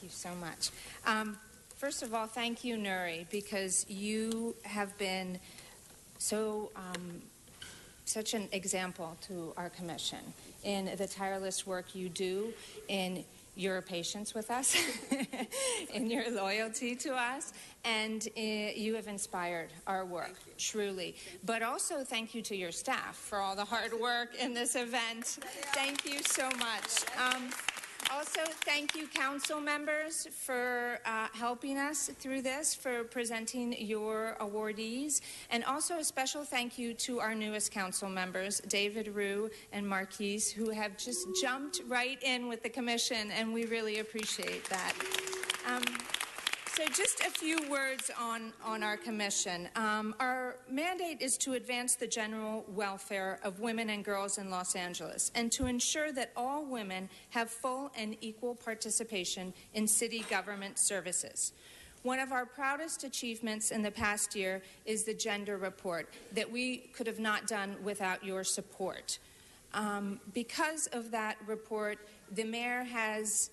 you so much. First of all, thank you, Nuri, because you have been such an example to our commission in the tireless work you do, in your patience with us, in your loyalty to us, and you have inspired our work, truly. But also thank you to your staff for all the hard work in this event. Thank you so much. Also, thank you, council members, for helping us through this, for presenting your awardees. And also a special thank you to our newest council members, David Rue and Marquise, who have just jumped right in with the commission, and we really appreciate that. So just a few words on our commission. Our mandate is to advance the general welfare of women and girls in Los Angeles and to ensure that all women have full and equal participation in city government services. One of our proudest achievements in the past year is the gender report that we could have not done without your support. Because of that report, the mayor has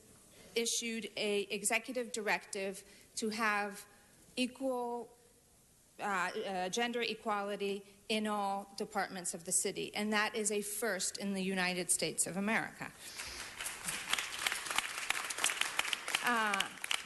issued an executive directive to have equal gender equality in all departments of the city, and that is a first in the United States of America.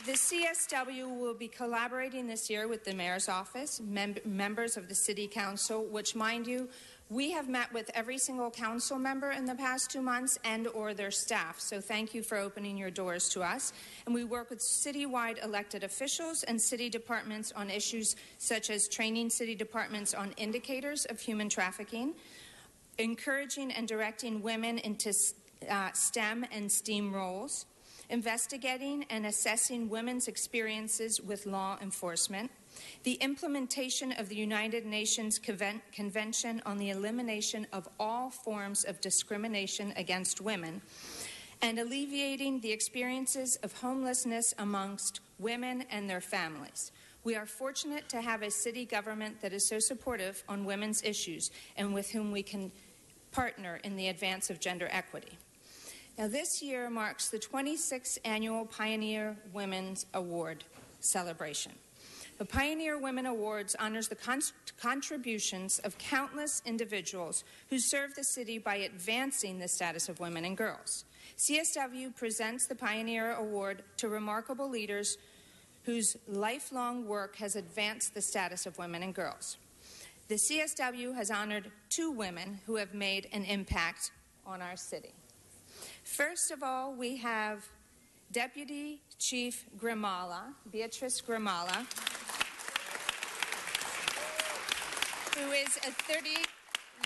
The CSW will be collaborating this year with the Mayor's Office, members of the City Council, which, mind you, we have met with every single council member in the past 2 months and or their staff, so thank you for opening your doors to us. And we work with citywide elected officials and city departments on issues such as training city departments on indicators of human trafficking, encouraging and directing women into STEM and STEAM roles, investigating and assessing women's experiences with law enforcement, the implementation of the United Nations Convention on the Elimination of All Forms of Discrimination Against Women, and alleviating the experiences of homelessness amongst women and their families. We are fortunate to have a city government that is so supportive on women's issues and with whom we can partner in the advance of gender equity. Now, this year marks the 26th Annual Pioneer Women's Award celebration. The Pioneer Women Awards honors the contributions of countless individuals who serve the city by advancing the status of women and girls. CSW presents the Pioneer Award to remarkable leaders whose lifelong work has advanced the status of women and girls. The CSW has honored 2 women who have made an impact on our city. First of all, we have Deputy Chief Grimala, Beatrice Grimala, who is a 30,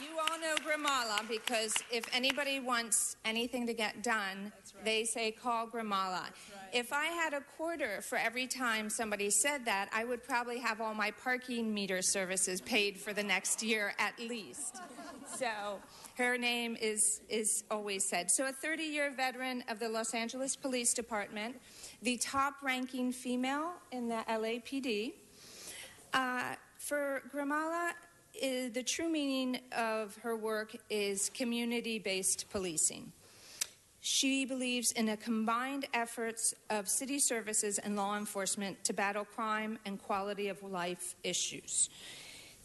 you all know Grimala because if anybody wants anything to get done, they say call Grimala. If I had a quarter for every time somebody said that, I would probably have all my parking meter services paid for the next year at least. So her name is always said. So a 30-year veteran of the Los Angeles Police Department, the top-ranking female in the LAPD. For Grimala, the true meaning of her work is community-based policing. She believes in a combined efforts of city services and law enforcement to battle crime and quality of life issues.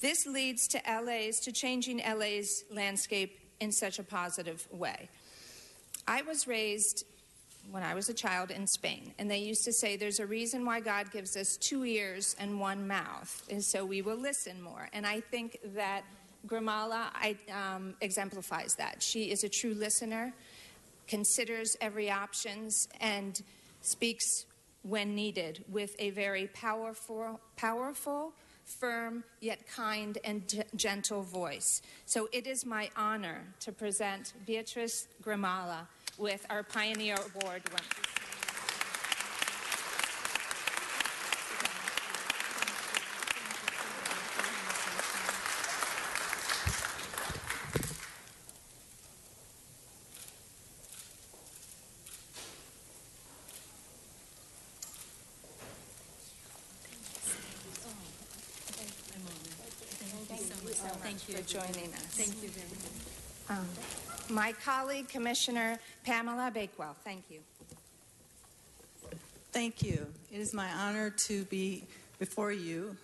This leads to changing LA's landscape in such a positive way. I was raised when I was a child in Spain, and they used to say there's a reason why God gives us 2 ears and 1 mouth, and so we will listen more. And I think that Grimala exemplifies that. She is a true listener, considers every option, and speaks when needed with a very powerful, firm, yet kind and gentle voice. So it is my honor to present Beatrice Grimala with our Pioneer Award winner. Thank you for joining us. Thank you very much. My colleague, Commissioner Pamela Bakewell. Thank you. Thank you. It is my honor to be before you.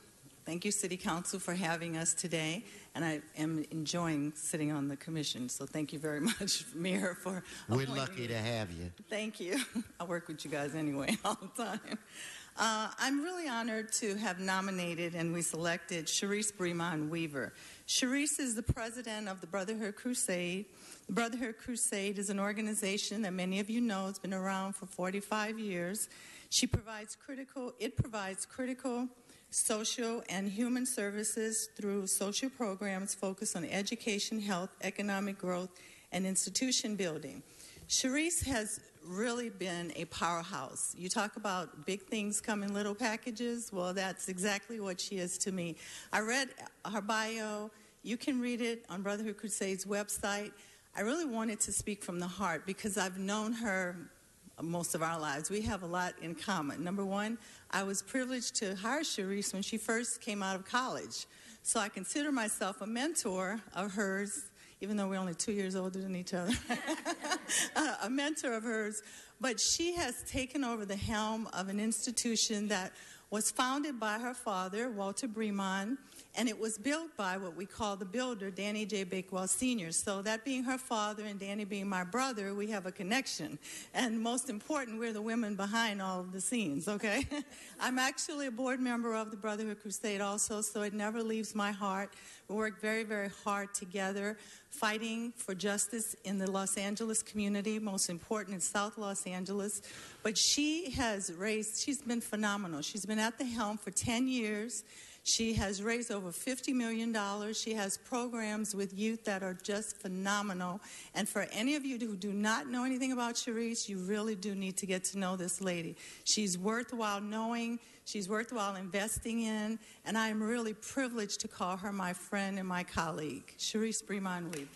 Thank you, City Council, for having us today, and I am enjoying sitting on the commission, so thank you very much, Mayor, for We're appointing lucky me. to have you. Thank you. I work with you guys anyway all the time. I'm really honored to have nominated and we selected Sharice Bremond Weaver. Sharice is the president of the Brotherhood Crusade. The Brotherhood Crusade is an organization that many of you know has been around for 45 years. It provides critical social and human services through social programs focused on education, health, economic growth, and institution building. Sharice has really been a powerhouse. You talk about big things come in little packages. Well, that's exactly what she is to me. I read her bio. You can read it on Brotherhood Crusade's website. I really wanted to speak from the heart because I've known her most of our lives. We have a lot in common. Number one, I was privileged to hire Sharice when she first came out of college. So I consider myself a mentor of hers, even though we're only 2 years older than each other, a mentor of hers. But she has taken over the helm of an institution that was founded by her father, Walter Bremond, and it was built by what we call the builder, Danny J. Bakewell Sr. So that being her father and Danny being my brother, we have a connection. And most important, we're the women behind all of the scenes, okay? I'm actually a board member of the Brotherhood Crusade also, so it never leaves my heart. We work very, very hard together, fighting for justice in the Los Angeles community, most important in South Los Angeles. But she's been phenomenal. She's been at the helm for 10 years. She has raised over $50 million. She has programs with youth that are just phenomenal. And for any of you who do not know anything about Sharice, you really do need to get to know this lady. She's worthwhile knowing. She's worthwhile investing in. And I am really privileged to call her my friend and my colleague, Sharice Bremond Weaver.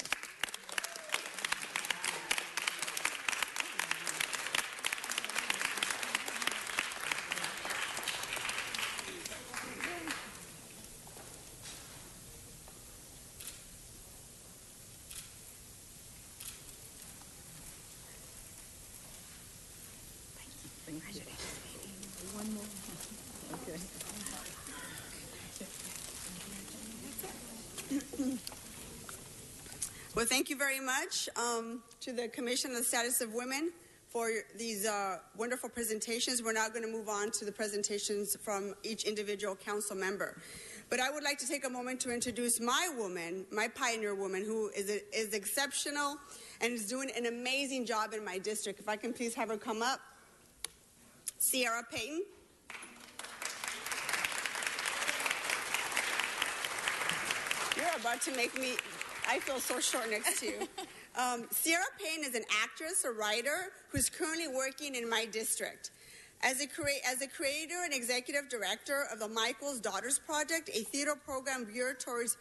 One more. Okay. Well, thank you very much to the Commission on the Status of Women for these wonderful presentations. We're now going to move on to the presentations from each individual council member. But I would like to take a moment to introduce my woman, my pioneer woman, who is exceptional and is doing an amazing job in my district. If I can please have her come up. Sierra Payton. You're about to make me, I feel so short next to you. Sierra Payton is an actress, a writer, who's currently working in my district. As a creator and executive director of the Michael's Daughters Project, a theater program geared towards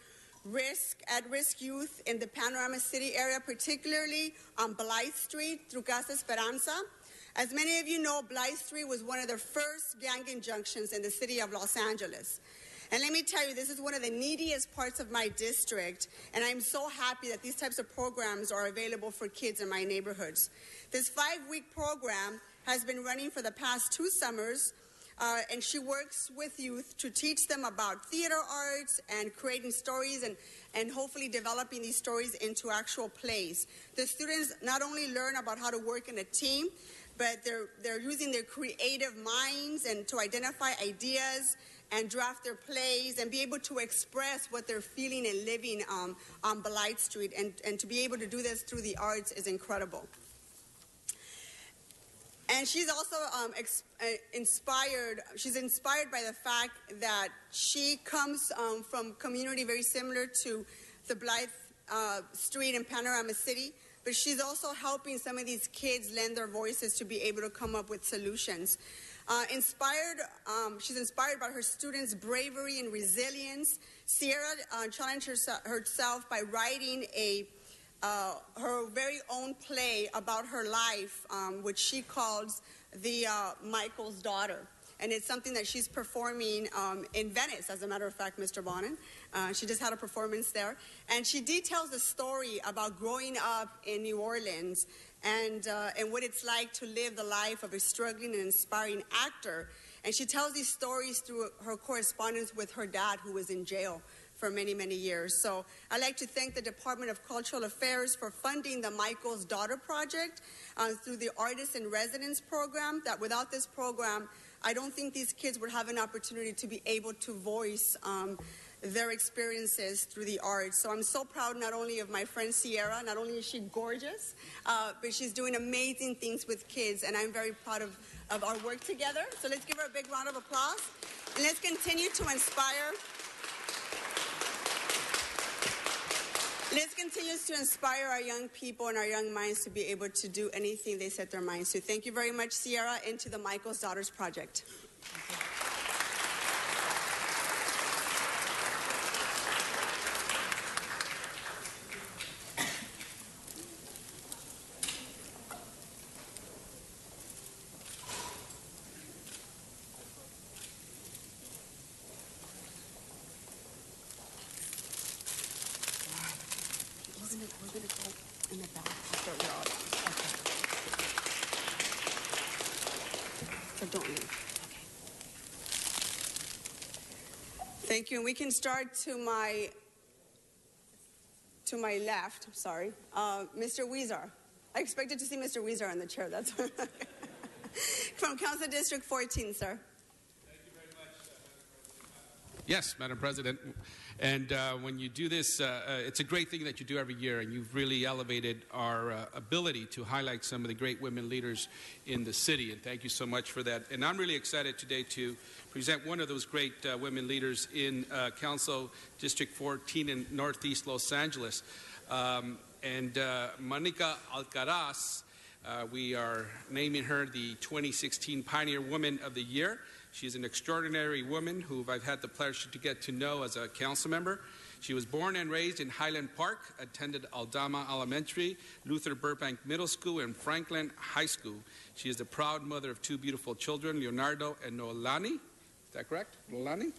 at-risk youth in the Panorama City area, particularly on Blythe Street through Casa Esperanza. As many of you know, Blythe Street was one of the first gang injunctions in the city of Los Angeles. And let me tell you, this is one of the neediest parts of my district, and I'm so happy that these types of programs are available for kids in my neighborhoods. This 5-week program has been running for the past 2 summers, and she works with youth to teach them about theater arts and creating stories and hopefully developing these stories into actual plays. The students not only learn about how to work in a team, but they're using their creative minds and to identify ideas and draft their plays and be able to express what they're feeling and living on Blythe Street. And to be able to do this through the arts is incredible. And she's also inspired. She's inspired by the fact that she comes from a community very similar to the Blythe Street in Panorama City. But she's also helping some of these kids lend their voices to be able to come up with solutions. She's inspired by her students' bravery and resilience. Sierra challenged herself by writing her very own play about her life, which she calls the Michael's Daughter. and it's something that she's performing in Venice, as a matter of fact, Mr. Bonin. She just had a performance there. And she details a story about growing up in New Orleans and what it's like to live the life of a struggling and inspiring actor. And she tells these stories through her correspondence with her dad, who was in jail for many, many years. So I'd like to thank the Department of Cultural Affairs for funding the Michael's Daughter Project through the Artist in Residence program, that without this program, I don't think these kids would have an opportunity to be able to voice their experiences through the arts. So I'm so proud not only of my friend Sierra, not only is she gorgeous, but she's doing amazing things with kids, and I'm very proud of our work together. So let's give her a big round of applause, and let's continue to inspire. Let's continue to inspire our young people and our young minds to be able to do anything they set their minds to. Thank you very much, Sierra, and to the Michael's Daughters Project. We're gonna go in the back after we're all done. Okay. So don't leave. Okay. Thank you. And we can start to my left. I'm sorry, Mr. Weezer. I expected to see Mr. Weezer in the chair. That's from Council District 14, sir. Yes, Madam President. And when you do this, it's a great thing that you do every year, and you've really elevated our ability to highlight some of the great women leaders in the city, and thank you so much for that. And I'm really excited today to present one of those great women leaders in Council District 14 in Northeast Los Angeles. Monica Alcaraz, we are naming her the 2016 Pioneer Woman of the Year. She's an extraordinary woman who I've had the pleasure to get to know as a council member. She was born and raised in Highland Park, attended Aldama Elementary, Luther Burbank Middle School, and Franklin High School. She is the proud mother of two beautiful children, Leonardo and Noelani. Is that correct? Noelani?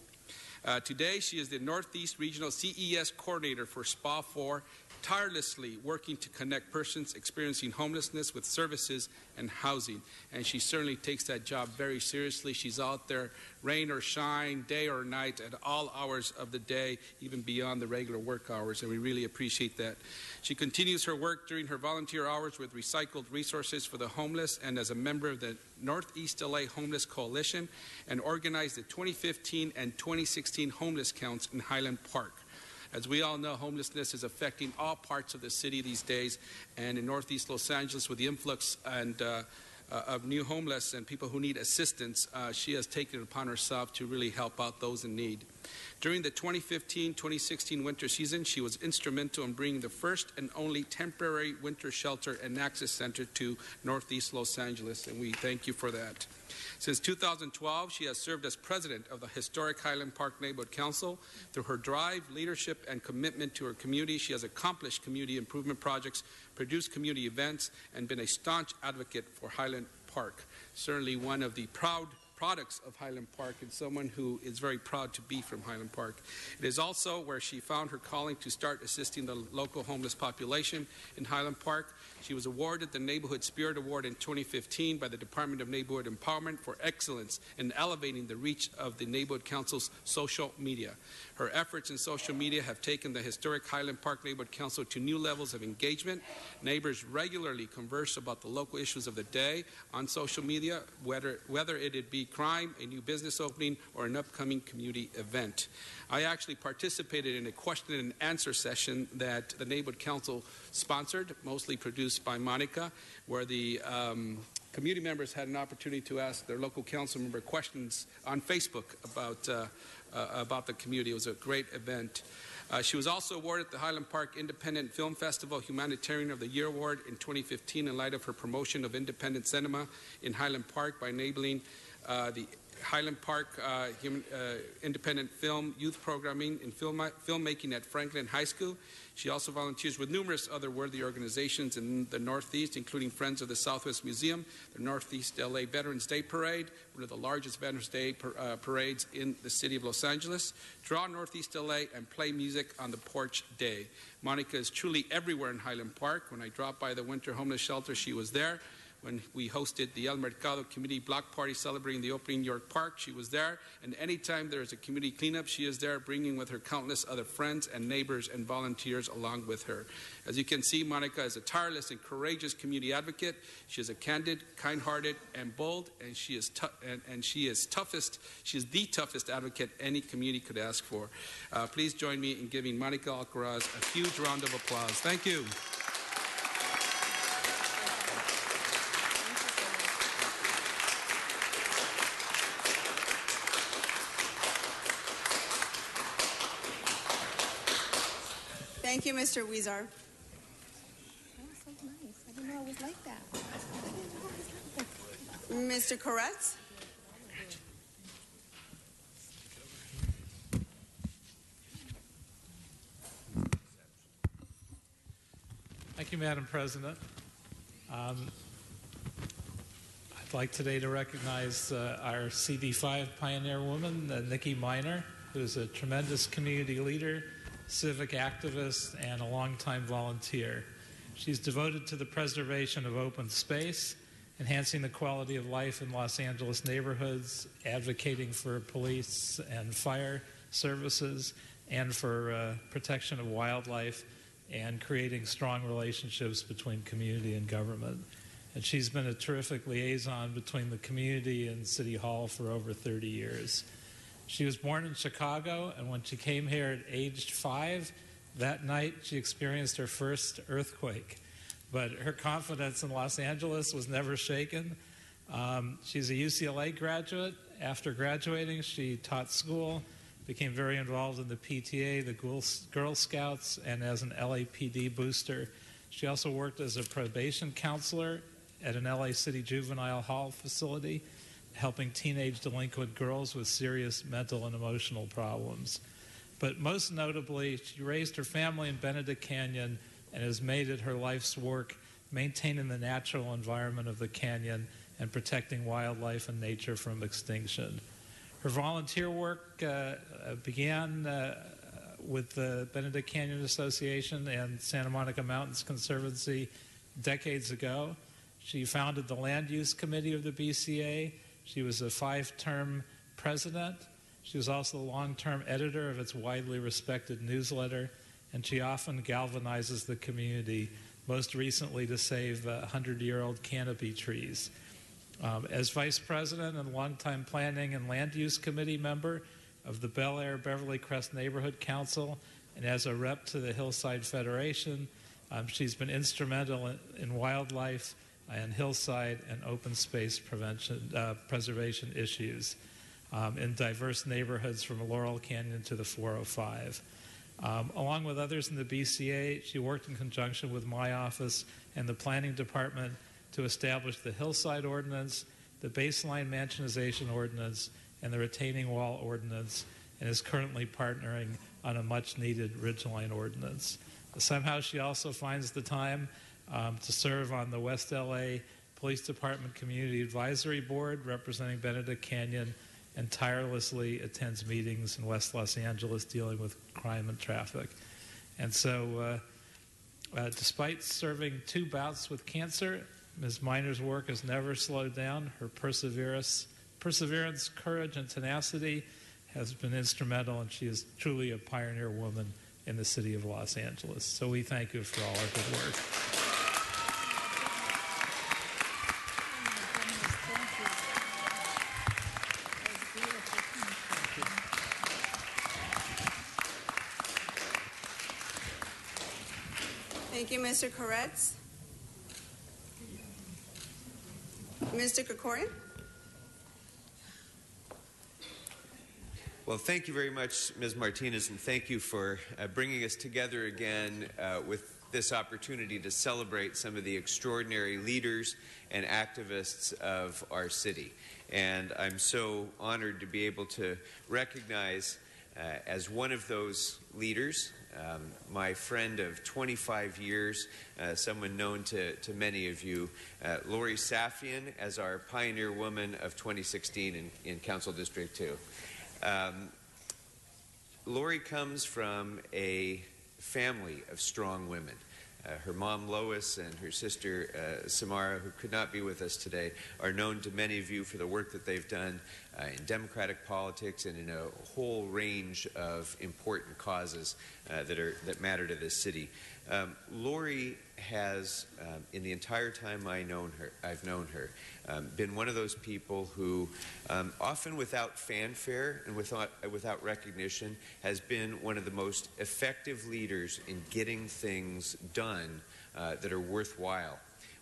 Today, she is the Northeast Regional CES Coordinator for SPA 4, tirelessly working to connect persons experiencing homelessness with services and housing. And she certainly takes that job very seriously. She's out there, rain or shine, day or night, at all hours of the day, even beyond the regular work hours, and we really appreciate that. She continues her work during her volunteer hours with Recycled Resources for the Homeless and as a member of the Northeast LA Homeless Coalition, and organized the 2015 and 2016 homeless counts in Highland Park. As we all know, homelessness is affecting all parts of the city these days, and in Northeast Los Angeles, with the influx of new homeless and people who need assistance, she has taken it upon herself to really help out those in need. During the 2015-2016 winter season, she was instrumental in bringing the first and only temporary winter shelter and access center to Northeast Los Angeles, and we thank you for that. Since 2012, she has served as president of the historic Highland Park Neighborhood Council. Through her drive, leadership, and commitment to her community, she has accomplished community improvement projects, produced community events, and been a staunch advocate for Highland Park. Certainly one of the proud products of Highland Park, and someone who is very proud to be from Highland Park. It is also where she found her calling to start assisting the local homeless population in Highland Park. She was awarded the Neighborhood Spirit Award in 2015 by the Department of Neighborhood Empowerment for excellence in elevating the reach of the Neighborhood Council's social media. Her efforts in social media have taken the historic Highland Park Neighborhood Council to new levels of engagement. Neighbors regularly converse about the local issues of the day on social media, whether it be crime, a new business opening, or an upcoming community event. I actually participated in a question and answer session that the Neighborhood Council sponsored, mostly produced by Monica, where the community members had an opportunity to ask their local council member questions on Facebook about the community. It was a great event. She was also awarded the Highland Park Independent Film Festival Humanitarian of the Year Award in 2015 in light of her promotion of independent cinema in Highland Park by enabling the Highland Park Independent Film Youth Programming and Filmmaking at Franklin High School. She also volunteers with numerous other worthy organizations in the Northeast, including Friends of the Southwest Museum, the Northeast LA Veterans Day Parade, one of the largest Veterans Day parades in the city of Los Angeles, Draw Northeast LA, and Play Music on the Porch Day. Monica is truly everywhere in Highland Park. When I dropped by the winter homeless shelter, she was there. When we hosted the El Mercado Community Block Party celebrating the opening York Park, she was there. And anytime there is a community cleanup, she is there, bringing with her countless other friends and neighbors and volunteers along with her. As you can see, Monica is a tireless and courageous community advocate. She is a candid, kind-hearted, and bold, and she is toughest. She is the toughest advocate any community could ask for. Please join me in giving Monica Alcaraz a huge round of applause. Thank you. Thank you, Mr. Weezer. That was so nice. I didn't know it was like that. Mr. Koretz? Thank you, Madam President. I'd like today to recognize our CD5 pioneer woman, Nikki Miner, who is a tremendous community leader, civic activist, and a longtime volunteer. She's devoted to the preservation of open space, enhancing the quality of life in Los Angeles neighborhoods, advocating for police and fire services, and for protection of wildlife, and creating strong relationships between community and government. And she's been a terrific liaison between the community and City Hall for over 30 years. She was born in Chicago, and when she came here at age 5, that night she experienced her first earthquake. But her confidence in Los Angeles was never shaken. She's a UCLA graduate. After graduating, she taught school, became very involved in the PTA, the Girl Scouts, and as an LAPD booster. She also worked as a probation counselor at an LA City juvenile hall facility, helping teenage delinquent girls with serious mental and emotional problems. But most notably, she raised her family in Benedict Canyon and has made it her life's work maintaining the natural environment of the canyon and protecting wildlife and nature from extinction. Her volunteer work began with the Benedict Canyon Association and Santa Monica Mountains Conservancy decades ago. She founded the Land Use Committee of the BCA. She was a 5-term president. She was also the long-term editor of its widely respected newsletter, and she often galvanizes the community, most recently to save 100-year-old canopy trees. As vice president and longtime planning and land use committee member of the Bel Air Beverly Crest Neighborhood Council, and as a rep to the Hillside Federation, she's been instrumental in wildlife and hillside and open space preservation issues in diverse neighborhoods from Laurel Canyon to the 405. Along with others in the BCA, she worked in conjunction with my office and the planning department to establish the Hillside Ordinance, the Baseline Mansionization Ordinance, and the Retaining Wall Ordinance, and is currently partnering on a much-needed Ridgeline Ordinance. Somehow she also finds the time to serve on the West LA Police Department Community Advisory Board representing Benedict Canyon, and tirelessly attends meetings in West Los Angeles dealing with crime and traffic. And so despite serving 2 bouts with cancer, Ms. Miner's work has never slowed down. Her perseverance, courage, and tenacity has been instrumental, and she is truly a pioneer woman in the city of Los Angeles. So we thank you for all our good work. Thank you, Mr. Koretz. Mr. Krikorian? Well, thank you very much, Ms. Martinez, and thank you for bringing us together again with this opportunity to celebrate some of the extraordinary leaders and activists of our city. And I'm so honored to be able to recognize as one of those leaders, my friend of 25 years, someone known to many of you, Lori Safian, as our Pioneer Woman of 2016 in Council District 2. Lori comes from a family of strong women. Her mom, Lois, and her sister, Samara, who could not be with us today, are known to many of you for the work that they've done in democratic politics and in a whole range of important causes that matter to this city. Lori has, in the entire time I've known her, been one of those people who, often without fanfare and without recognition, has been one of the most effective leaders in getting things done that are worthwhile.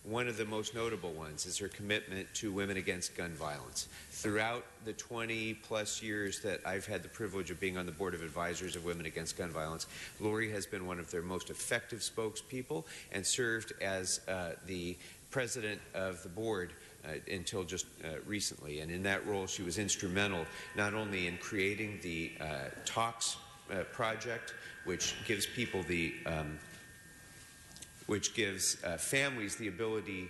One of the most notable ones is her commitment to women against gun violence. Throughout the 20-plus years that I've had the privilege of being on the Board of Advisors of Women Against Gun Violence, Lori has been one of their most effective spokespeople and served as the president of the board until just recently. And in that role, she was instrumental not only in creating the Talks project, which gives people families the ability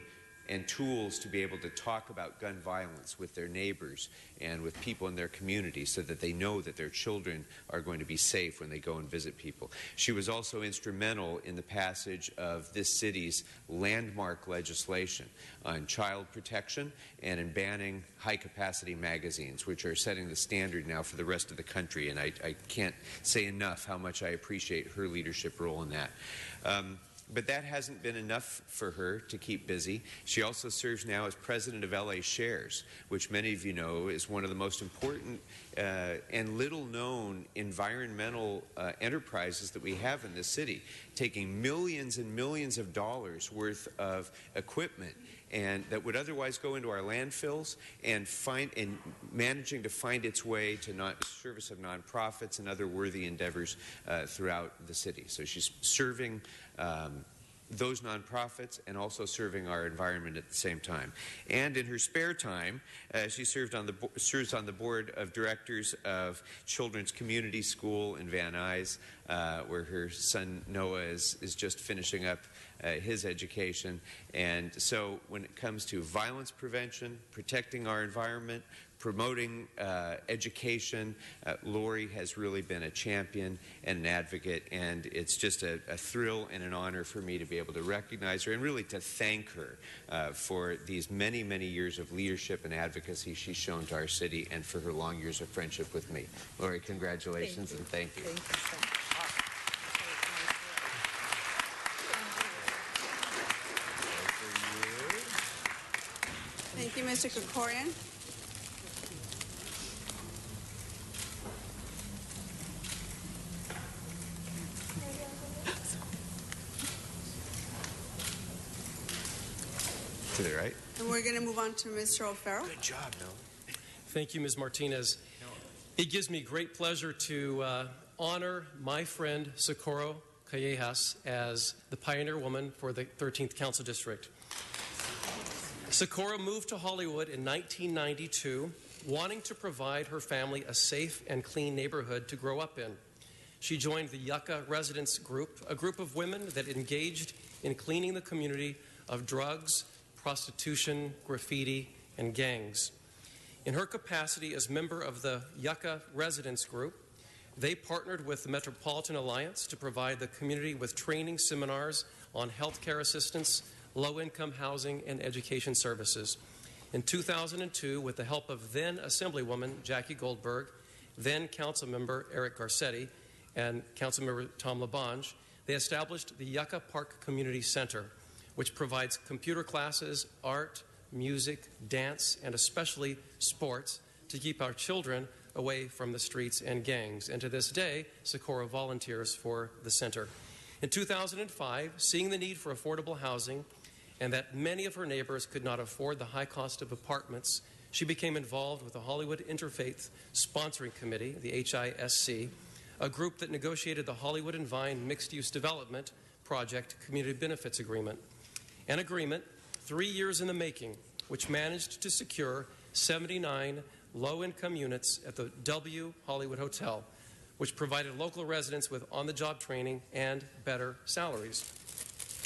and tools to be able to talk about gun violence with their neighbors and with people in their community so that they know that their children are going to be safe when they go and visit people. She was also instrumental in the passage of this city's landmark legislation on child protection and in banning high-capacity magazines, which are setting the standard now for the rest of the country. And I can't say enough how much I appreciate her leadership role in that. But that hasn't been enough for her to keep busy. She also serves now as president of LA Shares, which many of you know is one of the most important and little-known environmental enterprises that we have in this city, taking millions and millions of dollars worth of equipment and that would otherwise go into our landfills and managing to find its way to service of nonprofits and other worthy endeavors throughout the city. So she's serving those nonprofits and also serving our environment at the same time. And in her spare time, she serves on the board of directors of Children's Community School in Van Nuys, where her son Noah is just finishing up his education. And so when it comes to violence prevention, protecting our environment, promoting education, Lori has really been a champion and an advocate, and it's just a thrill and an honor for me to be able to recognize her and really to thank her for these many, many years of leadership and advocacy she's shown to our city and for her long years of friendship with me. Lori, congratulations and thank you. Thank you so much. Thank you, Mr. Krikorian. To the right. And we're going to move on to Mr. O'Farrell. Good job, Noah. Thank you, Ms. Martinez. It gives me great pleasure to honor my friend Socorro Callejas as the Pioneer Woman for the 13th Council District. Socorro moved to Hollywood in 1992, wanting to provide her family a safe and clean neighborhood to grow up in. She joined the Yucca Residents Group, a group of women that engaged in cleaning the community of drugs, prostitution, graffiti, and gangs. In her capacity as member of the Yucca Residents Group, they partnered with the Metropolitan Alliance to provide the community with training seminars on healthcare assistance, low-income housing, and education services. In 2002, with the help of then Assemblywoman Jackie Goldberg, then Councilmember Eric Garcetti, and Councilmember Tom LaBonge, they established the Yucca Park Community Center, which provides computer classes, art, music, dance, and especially sports to keep our children away from the streets and gangs. And to this day, Socorro volunteers for the center. In 2005, seeing the need for affordable housing and that many of her neighbors could not afford the high cost of apartments, she became involved with the Hollywood Interfaith Sponsoring Committee, the HISC, a group that negotiated the Hollywood and Vine mixed-use development Project Community Benefits Agreement, an agreement 3 years in the making, which managed to secure 79 low-income units at the W Hollywood Hotel, which provided local residents with on-the-job training and better salaries.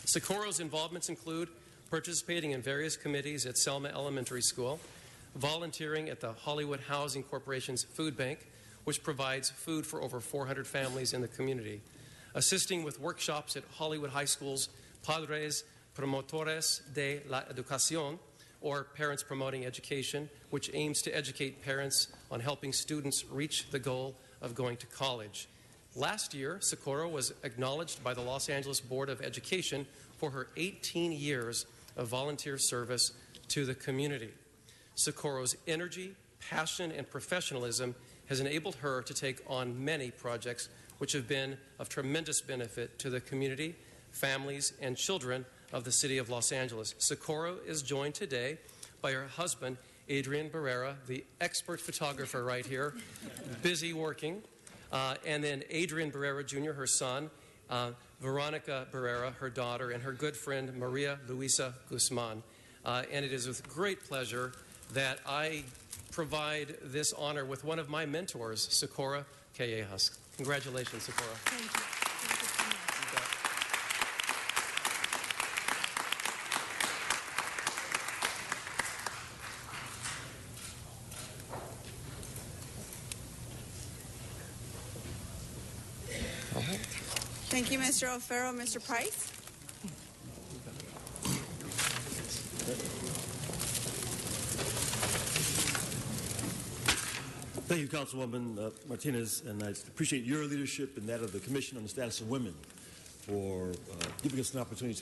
Socorro's involvements include participating in various committees at Selma Elementary School, volunteering at the Hollywood Housing Corporation's Food Bank, which provides food for over 400 families in the community, assisting with workshops at Hollywood High School's Padres Promotores de la Educación, or Parents Promoting Education, which aims to educate parents on helping students reach the goal of going to college. Last year, Socorro was acknowledged by the Los Angeles Board of Education for her 18 years of volunteer service to the community. Socorro's energy, passion, and professionalism has enabled her to take on many projects which have been of tremendous benefit to the community, families, and children of the city of Los Angeles. Socorro is joined today by her husband, Adrian Barrera, the expert photographer right here, busy working, and then Adrian Barrera Jr., her son, Veronica Barrera, her daughter, and her good friend, Maria Luisa Guzman. And it is with great pleasure that I provide this honor with one of my mentors, Socorro Callejas. Congratulations, Socorro. Thank you. Thank you so much. Thank you, Mr. O'Farrell. Mr. Price? Thank you, Councilwoman Martinez, and I appreciate your leadership and that of the Commission on the Status of Women for giving us an opportunity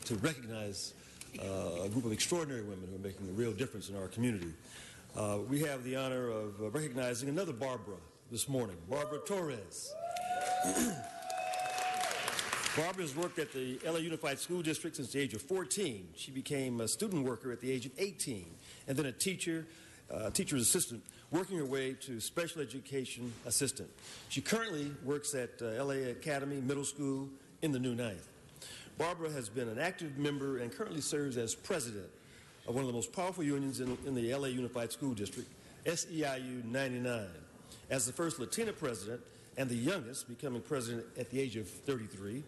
to recognize a group of extraordinary women who are making a real difference in our community. We have the honor of recognizing another Barbara this morning, Barbara Torres. Barbara has worked at the LA Unified School District since the age of 14. She became a student worker at the age of 18, and then a teacher's assistant, working her way to special education assistant. She currently works at LA Academy Middle School in the New Ninth. Barbara has been an active member and currently serves as president of one of the most powerful unions in the LA Unified School District, SEIU 99. As the first Latina president and the youngest, becoming president at the age of 33,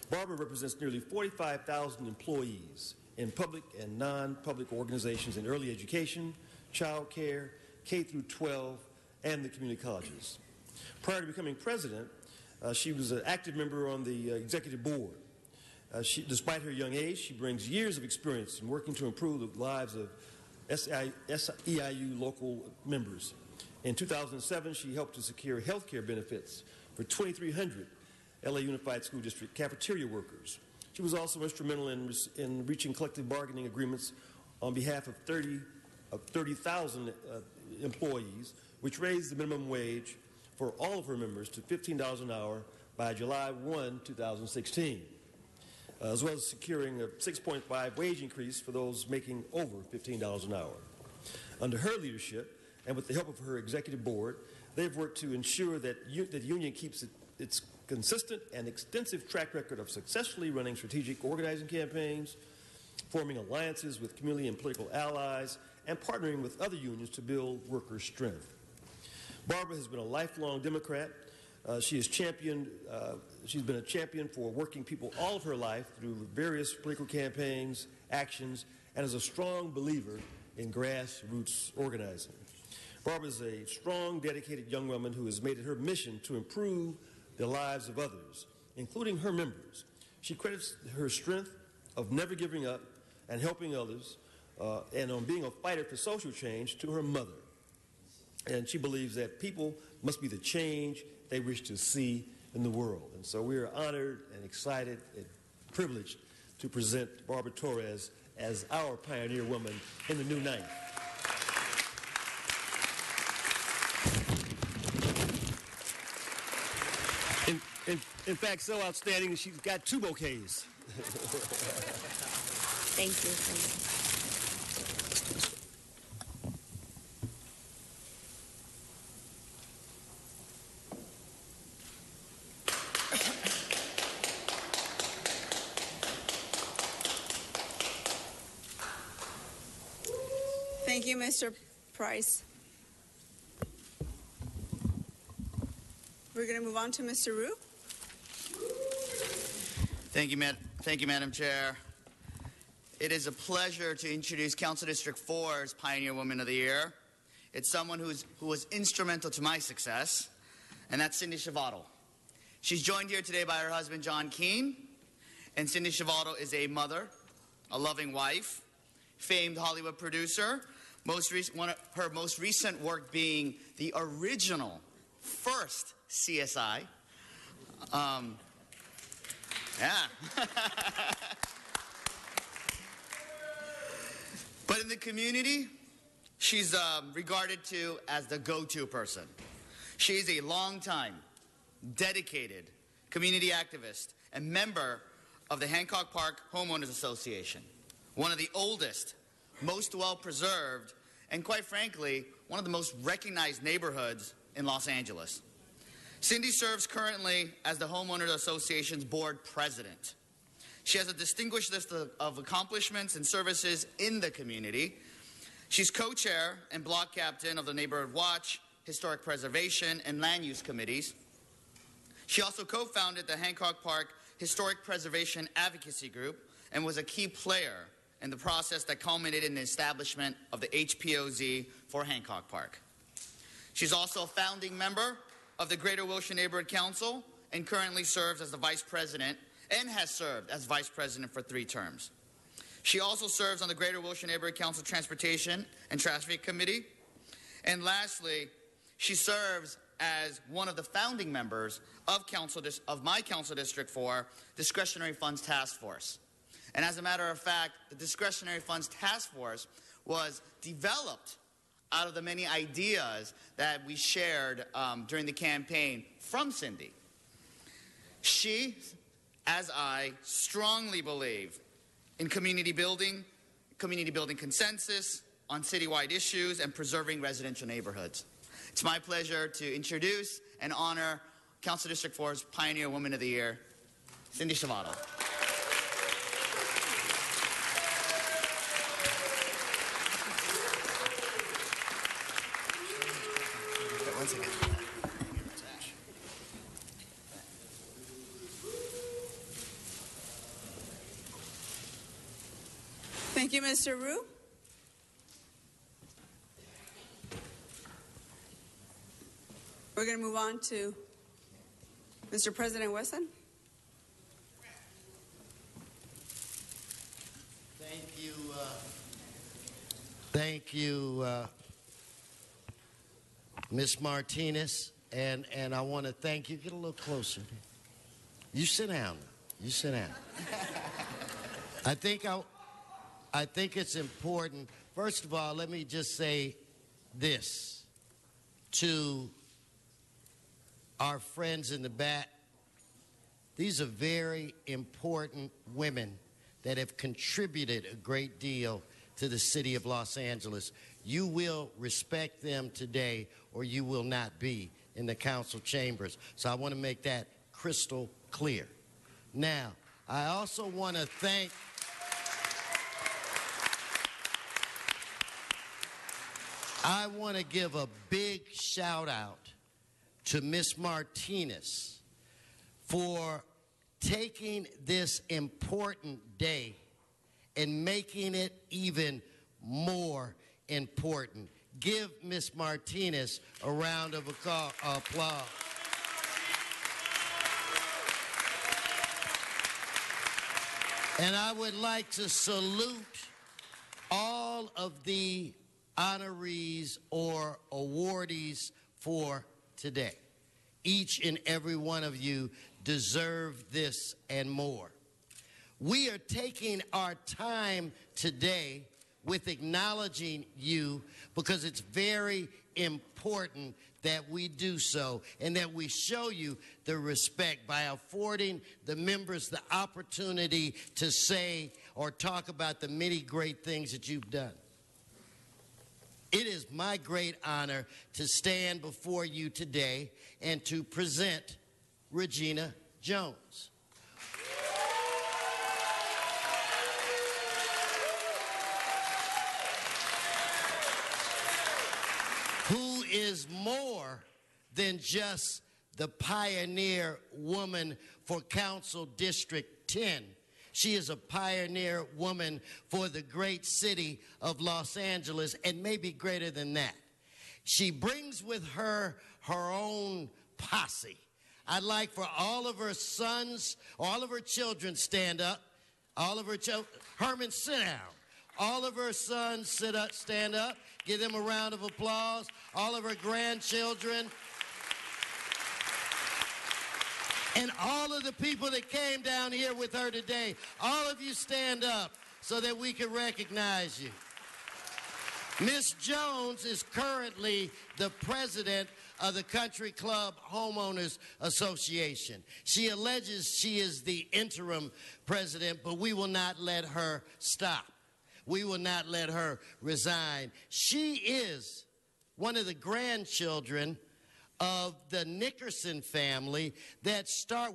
Barbara represents nearly 45,000 employees in public and non-public organizations in early education, child care, K through 12, and the community colleges. Prior to becoming president, she was an active member on the executive board. Despite her young age, she brings years of experience in working to improve the lives of SEIU local members. In 2007, she helped to secure health care benefits for 2,300 LA Unified School District cafeteria workers. She was also instrumental in reaching collective bargaining agreements on behalf of 30,000 employees, which raised the minimum wage for all of her members to $15 an hour by July 1, 2016, as well as securing a 6.5 wage increase for those making over $15 an hour. Under her leadership, and with the help of her executive board, they've worked to ensure that the union keeps its consistent and extensive track record of successfully running strategic organizing campaigns, forming alliances with community and political allies, and partnering with other unions to build worker strength. Barbara has been a lifelong Democrat. She's been a champion for working people all of her life through various political campaigns, actions, and is a strong believer in grassroots organizing. Barbara is a strong, dedicated young woman who has made it her mission to improve the lives of others, including her members. She credits her strength of never giving up and helping others, and on being a fighter for social change, to her mother. And she believes that people must be the change they wish to see in the world. And so we are honored and excited and privileged to present Barbara Torres as our pioneer woman in the New Ninth. In fact, so outstanding, she's got 2 bouquets. Thank you. Thank you. Thank you, Mr. Price. We're going to move on to Mr. Rue. Thank you, Madam Chair. It is a pleasure to introduce Council District 4's Pioneer Woman of the Year. It's someone who was instrumental to my success, and that's Cindy Shavato. She's joined here today by her husband, John Keene, and Cindy Shavato is a mother, a loving wife, famed Hollywood producer, her most recent work being the original first CSI. Yeah. But in the community, she's regarded to as the go-to person. She's a long-time, dedicated community activist and member of the Hancock Park Homeowners Association, one of the oldest, most well-preserved, and quite frankly, one of the most recognized neighborhoods in Los Angeles. Cindy serves currently as the Homeowners Association's board president. She has a distinguished list of accomplishments and services in the community. She's co-chair and block captain of the Neighborhood Watch, Historic Preservation, and Land Use Committees. She also co-founded the Hancock Park Historic Preservation Advocacy Group and was a key player in the process that culminated in the establishment of the HPOZ for Hancock Park. She's also a founding member of the Greater Wilshire Neighborhood Council and currently serves as the vice president and has served as vice president for 3 terms. She also serves on the Greater Wilshire Neighborhood Council Transportation and Traffic Committee. And lastly, she serves as one of the founding members of my Council District 4 Discretionary Funds Task Force. And as a matter of fact, the Discretionary Funds Task Force was developed out of the many ideas that we shared during the campaign from Cindy. She, as I, strongly believe in community building consensus on citywide issues, and preserving residential neighborhoods. It's my pleasure to introduce and honor Council District 4's Pioneer Woman of the Year, Cindy Shavato. Thank you, Mr. Rue. We're going to move on to Mr. President Wesson. Thank you, Ms. Martinez, and I want to thank you. Get a little closer. You sit down. You sit down. I think it's important. First of all, let me just say this to our friends in the back. These are very important women that have contributed a great deal to the city of Los Angeles. You will respect them today, or you will not be in the council chambers. So I want to make that crystal clear. Now, I also want to thank I want to give a big shout out to Ms. Martinez for taking this important day and making it even more important. Give Ms. Martinez a round of applause. And I would like to salute all of the honorees or awardees for today. Each and every one of you deserve this and more. We are taking our time today with acknowledging you because it's very important that we do so and that we show you the respect by affording the members the opportunity to say or talk about the many great things that you've done. It is my great honor to stand before you today and to present Regina Jones. is more than just the pioneer woman for Council District 10. She is a pioneer woman for the great city of Los Angeles, and maybe greater than that. She brings with her her own posse. I'd like for all of her sons, all of her children stand up. All of her children, Herman, sit down. All of her sons sit up, stand up. Give them a round of applause. All of her grandchildren. And all of the people that came down here with her today, all of you stand up so that we can recognize you. Miss Jones is currently the president of the Country Club Homeowners Association. She alleges she is the interim president, but we will not let her stop. We will not let her resign. She is one of the grandchildren of the Nickerson family that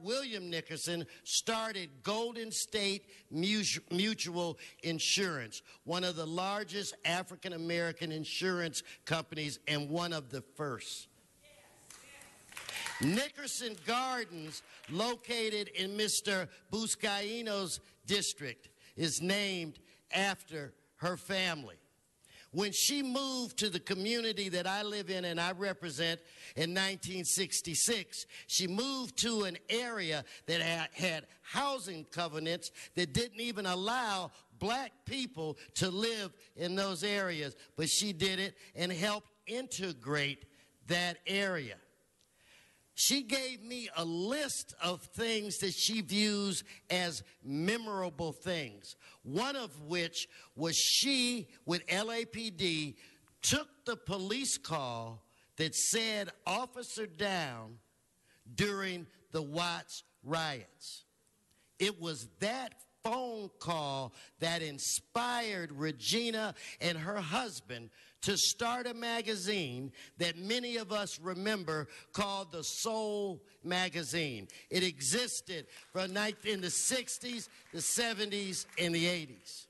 William Nickerson started Golden State Mutual Insurance, one of the largest African-American insurance companies and one of the first. Nickerson Gardens, located in Mr. Buscaino's district, is named after her family. When she moved to the community that I live in and I represent in 1966, she moved to an area that had housing covenants that didn't even allow black people to live in those areas. But she did it and helped integrate that area. She gave me a list of things that she views as memorable things, one of which was she, with LAPD, took the police call that said officer down during the Watts riots. It was that phone call that inspired Regina and her husband to start a magazine that many of us remember called the Soul Magazine. It existed from in the 60s, the 70s, and the 80s.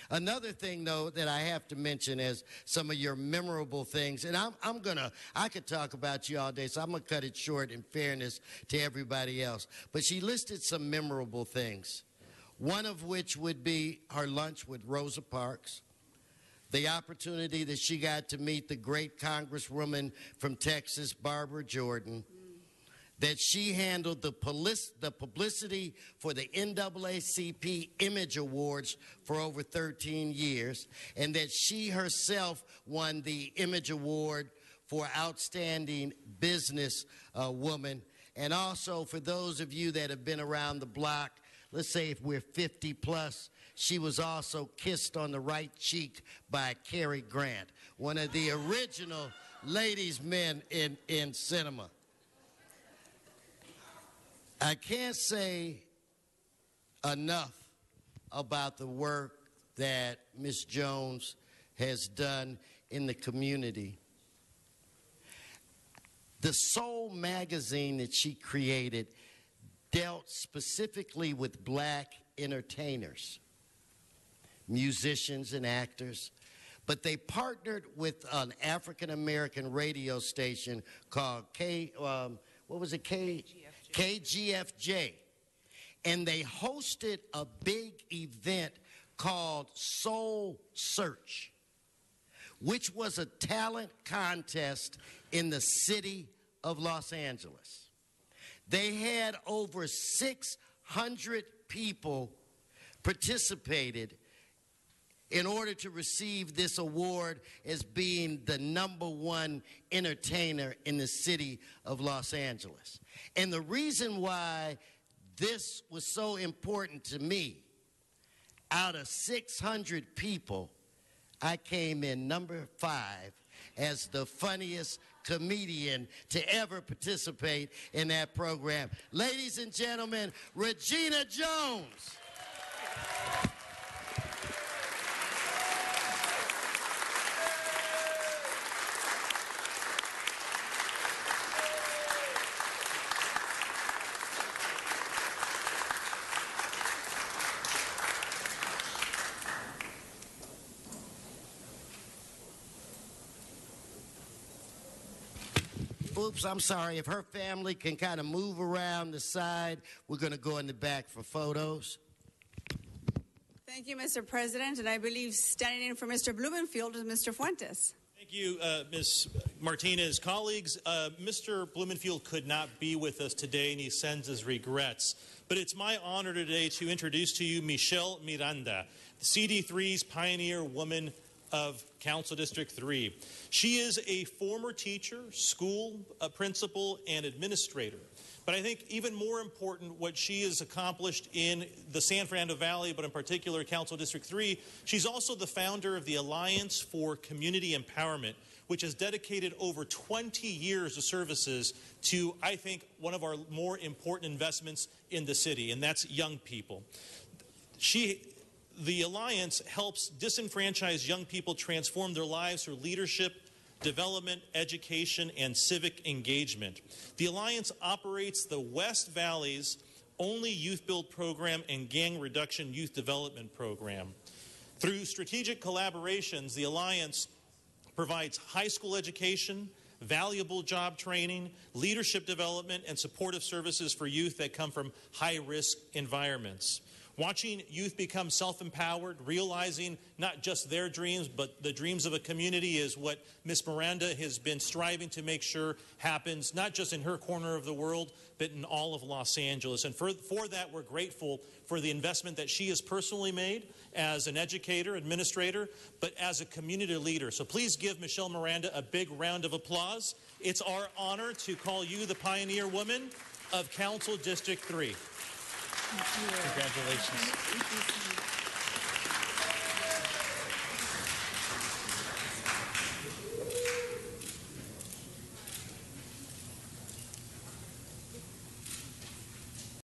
Another thing, though, that I have to mention as some of your memorable things, and I could talk about you all day, so I'm going to cut it short in fairness to everybody else. But she listed some memorable things, one of which would be her lunch with Rosa Parks, the opportunity that she got to meet the great Congresswoman from Texas, Barbara Jordan, that she handled the publicity for the NAACP Image Awards for over 13 years, and that she herself won the Image Award for Outstanding Business Woman. And also, for those of you that have been around the block, let's say if we're 50 plus, she was also kissed on the right cheek by Cary Grant, one of the original ladies' men in cinema. I can't say enough about the work that Ms. Jones has done in the community. The Soul magazine that she created dealt specifically with black entertainers, musicians and actors, but they partnered with an African-American radio station called KGFJ, and they hosted a big event called Soul Search, which was a talent contest in the city of Los Angeles. They had over 600 people participated in order to receive this award as being the #1 entertainer in the city of Los Angeles. And the reason why this was so important to me, out of 600 people, I came in #5 as the funniest comedian to ever participate in that program. Ladies and gentlemen, Regina Jones. Oops, I'm sorry. If her family can kind of move around the side, we're going to go in the back for photos. Thank you, Mr. President. And I believe standing in for Mr. Blumenfield is Mr. Fuentes. Thank you, Ms. Martinez. Colleagues, Mr. Blumenfield could not be with us today, and he sends his regrets. But it's my honor today to introduce to you Michelle Miranda, CD3's Pioneer Woman of Council District 3. She is a former teacher, school principal, and administrator. But I think even more important, what she has accomplished in the San Fernando Valley, but in particular Council District 3, she's also the founder of the Alliance for Community Empowerment, which has dedicated over 20 years of services to, I think, one of our more important investments in the city, and that's young people. The Alliance helps disenfranchised young people transform their lives through leadership, development, education, and civic engagement. The Alliance operates the West Valley's only youth build program and gang reduction youth development program. Through strategic collaborations, the Alliance provides high school education, valuable job training, leadership development, and supportive services for youth that come from high-risk environments. Watching youth become self-empowered, realizing not just their dreams, but the dreams of a community is what Ms. Miranda has been striving to make sure happens, not just in her corner of the world, but in all of Los Angeles. And for that, we're grateful for the investment that she has personally made as an educator, administrator, but as a community leader. So please give Michelle Miranda a big round of applause. It's our honor to call you the Pioneer Woman of Council District 3. Thank you. Congratulations. Thank you so much.